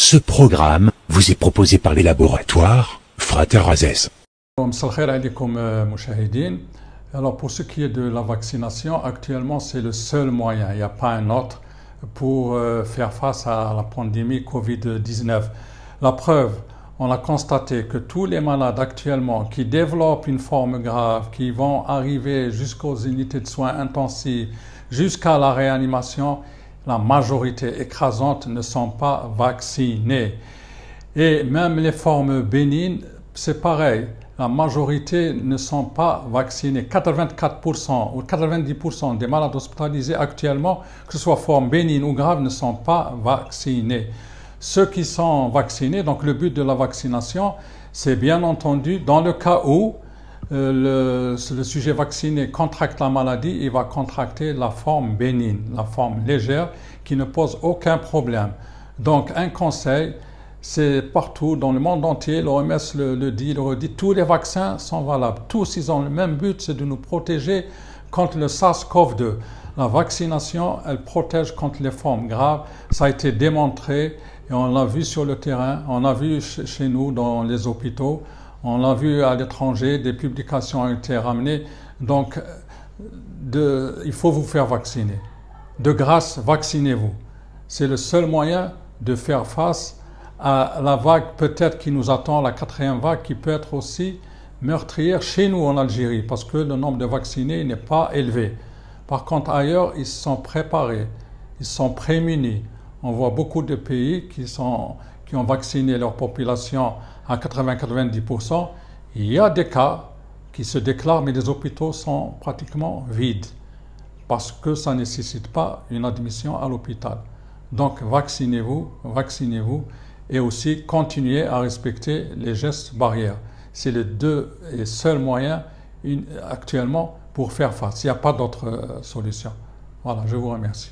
Ce programme vous est proposé par les laboratoires Frater Aziz. Alors pour ce qui est de la vaccination, actuellement c'est le seul moyen, il n'y a pas un autre pour faire face à la pandémie Covid-19. La preuve, on a constaté que tous les malades actuellement qui développent une forme grave, qui vont arriver jusqu'aux unités de soins intensifs, jusqu'à la réanimation, la majorité écrasante ne sont pas vaccinés. Et même les formes bénignes, c'est pareil. La majorité ne sont pas vaccinés. 84% ou 90% des malades hospitalisés actuellement, que ce soit forme bénigne ou grave, ne sont pas vaccinés. Ceux qui sont vaccinés, donc le but de la vaccination, c'est bien entendu, dans le cas où le sujet vacciné contracte la maladie, il va contracter la forme bénigne, la forme légère, qui ne pose aucun problème. Donc un conseil, c'est partout dans le monde entier, l'OMS le dit, le redit, tous les vaccins sont valables. Tous, ils ont le même but, c'est de nous protéger contre le SARS-CoV-2. La vaccination, elle protège contre les formes graves. Ça a été démontré et on l'a vu sur le terrain, on l'a vu chez nous dans les hôpitaux, on l'a vu à l'étranger, des publications ont été ramenées. Donc, il faut vous faire vacciner. De grâce, vaccinez-vous. C'est le seul moyen de faire face à la vague peut-être qui nous attend, la 4e vague, qui peut être aussi meurtrière chez nous en Algérie, parce que le nombre de vaccinés n'est pas élevé. Par contre, ailleurs, ils sont préparés, ils sont prémunis. On voit beaucoup de pays qui ont vacciné leur population à 80-90%. Il y a des cas qui se déclarent, mais les hôpitaux sont pratiquement vides, parce que ça ne nécessite pas une admission à l'hôpital. Donc, vaccinez-vous, vaccinez-vous, et aussi continuez à respecter les gestes barrières. C'est les deux et seuls moyens actuellement pour faire face. Il n'y a pas d'autre solution. Voilà, je vous remercie.